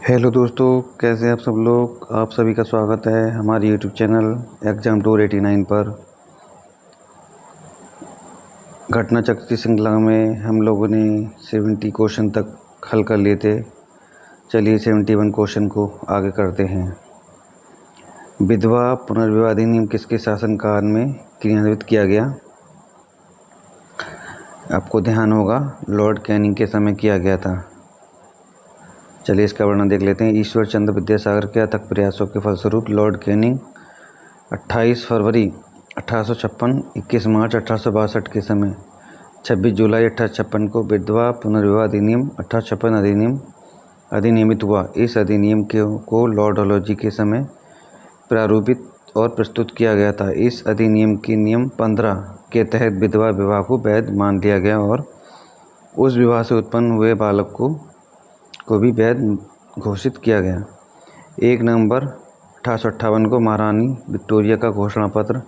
Hello दोस्तों, कैसे हैं आप सब लोग। आप सभी का स्वागत है हमारे यूट्यूब चैनल एग्जाम टूर 89 पर। घटना चक्र की श्रृंखला में हम लोगों ने 70 क्वेश्चन तक हल कर लिए थे। चलिए 71 क्वेश्चन को आगे करते हैं। विधवा पुनर्विवाह अधिनियम किसके शासनकाल में क्रियान्वित किया गया? आपको ध्यान होगा लॉर्ड कैनिंग के समय किया गया था। चलिए इसका वर्णन देख लेते हैं। ईश्वर चंद्र विद्यासागर के अथक प्रयासों के फलस्वरूप लॉर्ड कैनिंग 28 फरवरी 1856, 21 मार्च 1862 के समय 26 जुलाई 1856 को विधवा पुनर्विवाह अधिनियम 1856 अधिनियमित हुआ। इस अधिनियम को लॉर्ड डलहौजी के समय प्रारूपित और प्रस्तुत किया गया था। इस अधिनियम के नियम 15 के तहत विधवा विवाह को वैध मान लिया गया और उस विवाह से उत्पन्न हुए बालक को भी वैध घोषित किया गया। 1 नवंबर 1858 को महारानी विक्टोरिया का घोषणा पत्र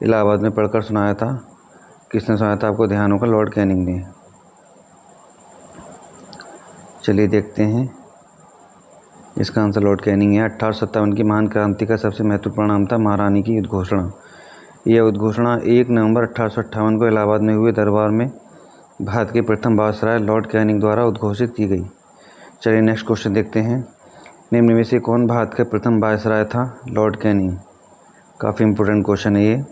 इलाहाबाद में पढ़कर सुनाया था। किसने सुनाया था? आपको ध्यान होगा लॉर्ड कैनिंग ने। चलिए देखते हैं, इसका आंसर लॉर्ड कैनिंग है। 1857 की महान क्रांति का सबसे महत्वपूर्ण परिणाम था महारानी की उद्घोषणा। यह उद्घोषणा 1 नवंबर 1858 को इलाहाबाद में हुए दरबार में भारत के प्रथम वायसराय लॉर्ड कैनिंग द्वारा उद्घोषित की गई। चलिए नेक्स्ट क्वेश्चन देखते हैं। निम्न में से कौन भारत का प्रथम वायसराय था? Lord Canning. काफ़ी इंपॉर्टेंट क्वेश्चन है ये।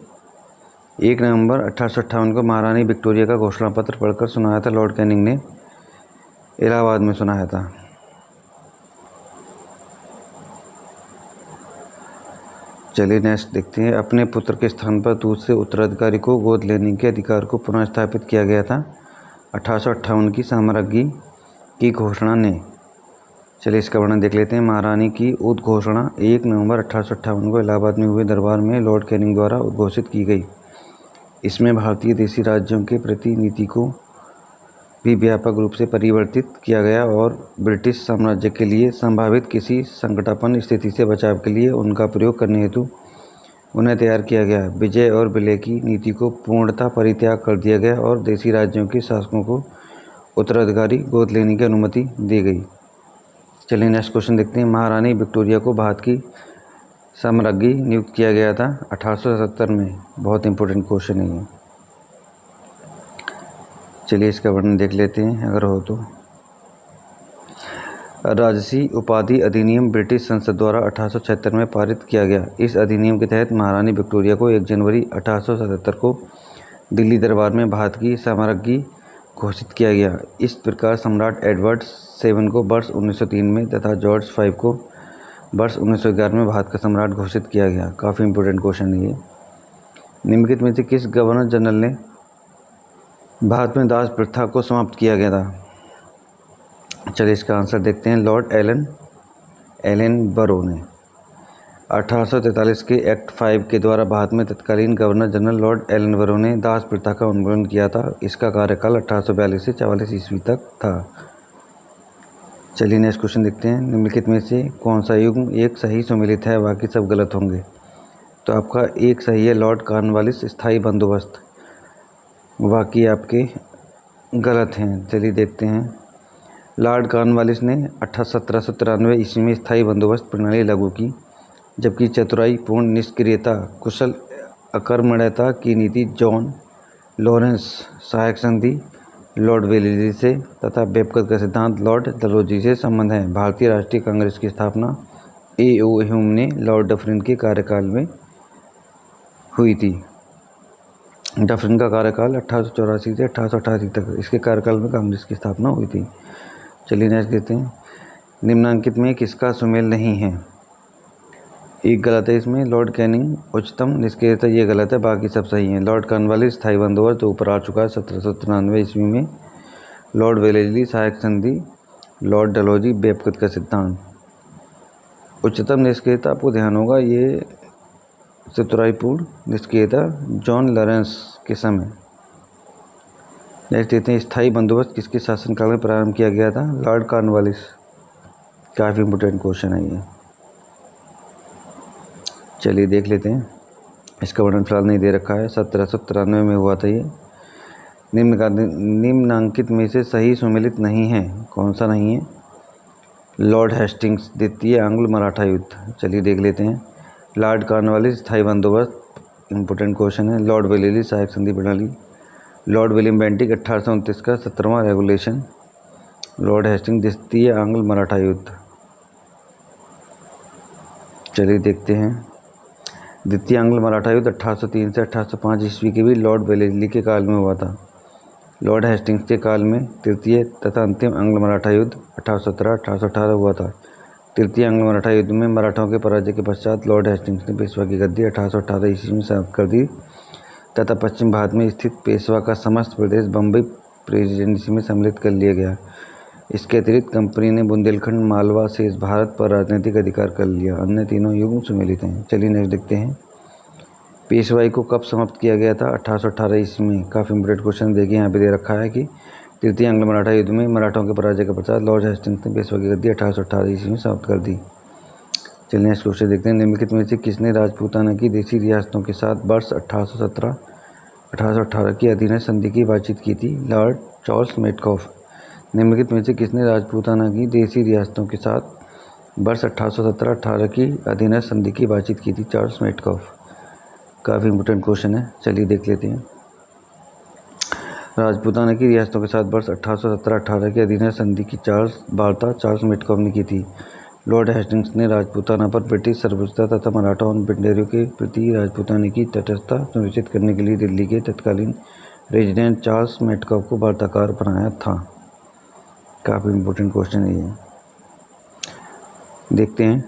1 नवंबर 1858 को महारानी विक्टोरिया का घोषणा पत्र पढ़कर सुनाया था। लॉर्ड कैनिंग ने इलाहाबाद में सुनाया था। चलिए नेक्स्ट देखते हैं। अपने पुत्र के स्थान पर दूसरे उत्तराधिकारी को गोद लेने के अधिकार को पुनर्स्थापित किया गया था 1858 की साम्राज्ञी की घोषणा ने। चलिए इसका वर्णन देख लेते हैं। महारानी की उद्घोषणा 1 नवंबर 1858 को इलाहाबाद में हुए दरबार में लॉर्ड कैनिंग द्वारा उद्घोषित की गई। इसमें भारतीय देशी राज्यों के प्रति नीति को भी व्यापक रूप से परिवर्तित किया गया और ब्रिटिश साम्राज्य के लिए संभावित किसी संकटापन्न स्थिति से बचाव के लिए उनका प्रयोग करने हेतु उन्हें तैयार किया गया। विजय और विलय की नीति को पूर्णतः परित्याग कर दिया गया और देशी राज्यों के शासकों को उत्तराधिकारी गोद लेने की अनुमति दी गई। चलिए नेक्स्ट क्वेश्चन देखते हैं। महारानी विक्टोरिया को भारत की साम्राज्ञी नियुक्त किया गया था 1877 में। बहुत इंपॉर्टेंट क्वेश्चन है ये। चलिए इसका वर्णन देख लेते हैं अगर हो तो। राजसी उपाधि अधिनियम ब्रिटिश संसद द्वारा 1876 में पारित किया गया। इस अधिनियम के तहत महारानी विक्टोरिया को 1 जनवरी 1877 को दिल्ली दरबार में भारत की साम्राज्ञी घोषित किया गया। इस प्रकार सम्राट एडवर्ड 7 को वर्ष 1903 में तथा जॉर्ज 5 को वर्ष 1911 में भारत का सम्राट घोषित किया गया। काफ़ी इंपॉर्टेंट क्वेश्चन है ये। निम्नलिखित में से किस गवर्नर जनरल ने भारत में दास प्रथा को समाप्त किया गया था? चलिए इसका आंसर देखते हैं। लॉर्ड एलन बरो ने 1843 के एक्ट 5 के द्वारा भारत में तत्कालीन गवर्नर जनरल लॉर्ड एलन बरो ने दास प्रथा का उन्मूलन किया था। इसका कार्यकाल 1842 से 44 ईस्वी तक था। चलिए नेक्स्ट क्वेश्चन देखते हैं। निम्नलिखित में से कौन सा युग्म एक सही सुमेलित है, बाकी सब गलत होंगे? तो आपका एक सही है लॉर्ड कॉर्नवालिस स्थायी बंदोबस्त, बाकी आपके गलत हैं। चलिए देखते हैं। लॉर्ड कॉर्नवालिस ने 1793 ईस्वी में स्थायी बंदोबस्त प्रणाली लागू की, जबकि चतुराई पूर्ण निष्क्रियता कुशल अकर्मण्यता की नीति जॉन लॉरेंस सहायक संधि लॉर्ड वेलेस्ली से तथा बेपकत का सिद्धांत लॉर्ड डलहौजी से संबंध है। भारतीय राष्ट्रीय कांग्रेस की स्थापना A.O. ह्यूम ने लॉर्ड डफरिन के कार्यकाल में हुई थी। डफरिन का कार्यकाल 1884 से 1888 तक, इसके कार्यकाल में कांग्रेस की स्थापना हुई थी। चलिए नेक्स्ट देखते हैं। निम्नांकित में किसका सुमेल नहीं है? एक गलत है इसमें। लॉर्ड कैनिंग उच्चतम निष्क्रियता, ये गलत है, बाकी सब सही हैं। लॉर्ड कॉर्नवालिस स्थायी बंदोबस्त जो ऊपर आ चुका है 1793 ईस्वी में। लॉर्ड वेलेस्ली सहायक संधि, लॉर्ड डलहौजी बेपकत का सिद्धांत। उच्चतम निष्क्रियता आपको ध्यान होगा ये चतुराईपूर्ण निष्क्रियता जॉन लॉरेंस के समय। नेक्स्ट देखते हैं। स्थायी बंदोबस्त किसके शासनकाल में प्रारंभ किया गया था? Lord Cornwallis. काफ़ी इंपोर्टेंट क्वेश्चन है ये। चलिए देख लेते हैं। इसका वर्णन फिलहाल नहीं दे रखा है। 1793 में हुआ था ये। निम्नांकित में से सही सुमेलित नहीं है, कौन सा नहीं है? लॉर्ड हेस्टिंग्स, द्वितीय आंग्ल मराठा युद्ध, चलिए देख लेते हैं। लॉर्ड कॉर्नवालिस, स्थायी बंदोबस्त, इंपॉर्टेंट क्वेश्चन है। लॉर्ड वेलेस्ली, सहायक संधि प्रणाली। लॉर्ड विलियम बेंटिक, 1829 का 17वां रेगुलेशन। लॉर्ड हेस्टिंग्स, द्वितीय आंग्ल मराठा युद्ध, चलिए देखते हैं। द्वितीय आंग्ल मराठा युद्ध 1803 से 1805 ईस्वी के भी लॉर्ड वेलेस्ली के काल में हुआ था। लॉर्ड हेस्टिंग्स के काल में तृतीय तथा अंतिम आंग्ल मराठा युद्ध 1817-1818 हुआ था। तृतीय आंग्ल मराठा युद्ध में मराठाओं के पराजय के पश्चात लॉर्ड हेस्टिंग्स ने पेशवा की गद्दी 1818 ईस्वी में समाप्त कर दी तथा पश्चिम भारत में स्थित पेशवा का समस्त प्रदेश बम्बई प्रेसिडेंसी में सम्मिलित कर लिया गया। इसके अतिरिक्त कंपनी ने बुंदेलखंड, मालवा, शेष भारत पर राजनीतिक अधिकार कर लिया। अन्य तीनों युग सुमेलित हैं। चलिए नेक्स्ट देखते हैं। पेशवाई को कब समाप्त किया गया था? 1818 ईस्वी में। काफ़ी इंपॉर्टेंट क्वेश्चन देखिए, यहाँ पे दे रखा है कि तृतीय आंग्ल मराठा युद्ध में मराठाओं के पराजय के पश्चात लॉर्ड हेस्टिंग्स ने पेशवा की गद्दी 1818 ईस्वी में समाप्त कर दी। चलिए नेक्स्ट क्वेश्चन देखते हैं। निम्नलिखित में से किसने राजपूताना की देशी रियासतों के साथ वर्ष 1817-1818 की अधीनस्थ संधि की बातचीत की थी? Lord Charles Metcalfe. निम्नलिखित में से किसने राजपूताना की देशी रियासतों के साथ वर्ष 1817-18 की अधीनस्थ संधि की बातचीत की थी? Charles Metcalfe. काफ़ी इंपॉर्टेंट क्वेश्चन है, चलिए देख लेते हैं। राजपूताना की रियासतों के साथ वर्ष 1817-18 की अधीनस्थ संधि की वार्ता चार्ल्स मेटकॉफ ने की थी। लॉर्ड हेस्टिंग्स ने राजपूताना पर ब्रिटिश सर्वोच्चता तथा मराठा और पिंडेरियों के प्रति राजपूताना की तटस्थता सुनिश्चित करने के लिए दिल्ली के तत्कालीन रेजिडेंट चार्ल्स मेटकॉफ को वार्ताकार बनाया था। काफ़ी इंपॉर्टेंट क्वेश्चन है ये, देखते हैं।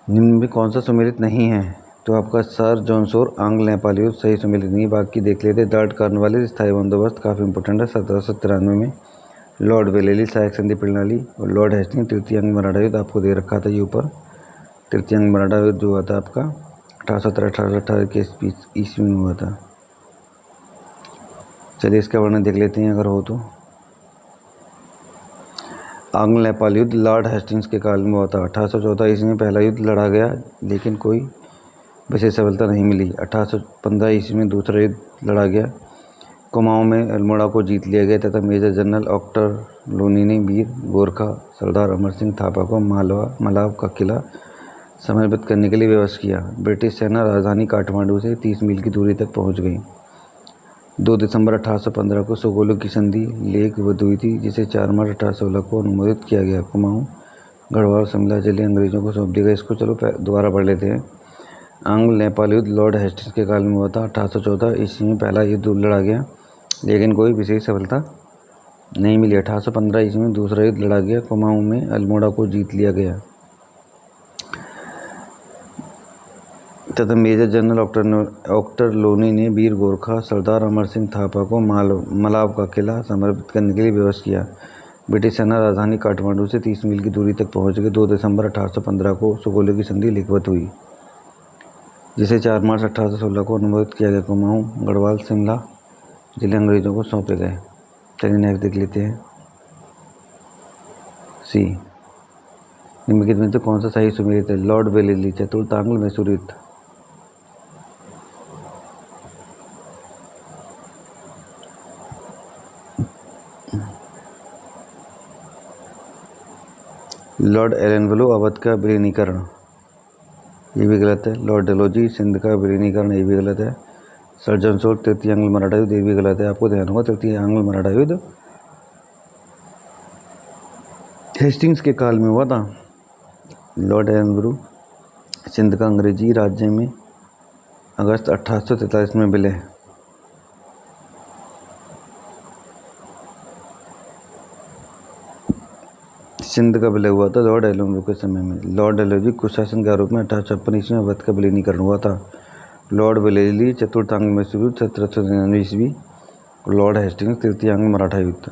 निम्न में कौन सा सुमेलित नहीं है? तो आपका सर जॉन शोर, आंग्ल नेपाली युद्ध सही सुमेलित नहीं है। बाकी देख लेते हैं। लॉर्ड कॉर्नवालिस, स्थायी बंदोबस्त, काफ़ी इंपॉर्टेंट है। 1793 में। लॉर्ड वेलेस्ली, सहायक संधि प्रणाली। और लॉर्ड हेस्टिंग्स, तृतीय आंग्ल मराठा युद्ध, आपको दे रखा था ये ऊपर। तृतीय आंग्ल मराठा युद्ध जो हुआ था आपका 1817-1818 के ईस्वी में हुआ था। चलिए इसका वर्णन देख लेते हैं अगर हो तो। आंग्ल नेपाल युद्ध लॉर्ड हेस्टिंग्स के काल में हुआ था। 1814 ईस्वी में पहला युद्ध लड़ा गया, लेकिन कोई विशेष सफलता नहीं मिली। 1815 ईस्वी में दूसरा युद्ध लड़ा गया। कुमाऊं में अल्मोड़ा को जीत लिया गया तथा मेजर जनरल ऑक्टर लोनी ने वीर गोरखा सरदार अमर सिंह थापा को मलाव का किला समर्पित करने के लिए विवश किया। ब्रिटिश सेना राजधानी काठमांडू से 30 मील की दूरी तक पहुंच गई। 2 दिसंबर 1815 को सुगोलो की संधि लेखबद्ध हुई थी, जिसे 4 मार्च 1816 को अनुमोदित किया गया। कुमाऊं, गढ़वाल, शिमला जिले अंग्रेजों को सौंप दिया गया। इसको चलो दोबारा पढ़ लेते हैं। आंग्ल नेपाल युद्ध लॉर्ड हेस्टिंग्स के काल में हुआ था। 1814 ईस्वी में पहला युद्ध लड़ा गया, लेकिन कोई विशेष सफलता नहीं मिली। 1815 ईस्वी में दूसरा युद्ध लड़ा गया। कुमाऊं में अल्मोड़ा को जीत लिया गया तथा मेजर जनरल ऑक्टर लोनी ने वीर गोरखा सरदार अमर सिंह थापा को मलाव का किला समर्पित करने के लिए विवश किया। ब्रिटिश सेना राजधानी काठमांडू से 30 मील की दूरी तक पहुंच गई। 2 दिसंबर 1815 को सुगोलो की संधि लिखित हुई, जिसे 4 मार्च 1816 को अनुमोदित किया गया। कुमाऊं, गढ़वाल, शिमला जिले अंग्रेजों को सौंपे गए। चलिए नेक्स्ट देख लेते हैं। सी, निम्नलिखित में से कौन सा सही सुमेलित है? लॉर्ड वेलेस्ली, चतुर्थ आंग्ल मैसूर युद्ध। लॉर्ड एलनवलो, अवध का विलीनीकरण, ये भी गलत है। लॉर्ड डलहौजी, सिंध का विलीनीकरण, ये भी गलत है। सर जॉन शोर, तृतीय आंग्ल मराठा युद्ध, ये भी गलत है। आपको ध्यान होगा तृतीय आंग्ल मराठा युद्ध हेस्टिंग्स के काल में हुआ था। लॉर्ड एलनवलो सिंध का अंग्रेजी राज्य में अगस्त 1843 में विलय। सिंध का विलय हुआ था लॉर्ड एलनवलो के समय में। लॉर्ड डलहौजी कुशासन के आरोप में 1856 ईस्वी में अवध का विलीनीकरण हुआ था। लॉर्ड वेलेस्ली, चतुर्थ आंग्ल मैसूर युद्ध 1799 ईस्वी। लॉर्ड हेस्टिंग्स, तृतीय आंग्ल मराठा युद्ध।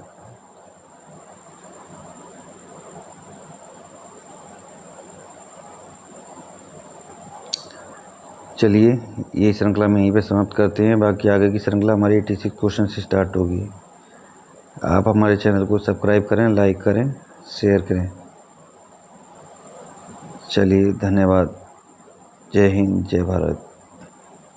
चलिए ये श्रृंखला में यहीं पे समाप्त करते हैं। बाकी आगे की श्रृंखला हमारी 86 क्वेश्चन से स्टार्ट होगी। आप हमारे चैनल को सब्सक्राइब करें, लाइक करें, शेयर करें। चलिए धन्यवाद। जय हिंद, जय भारत।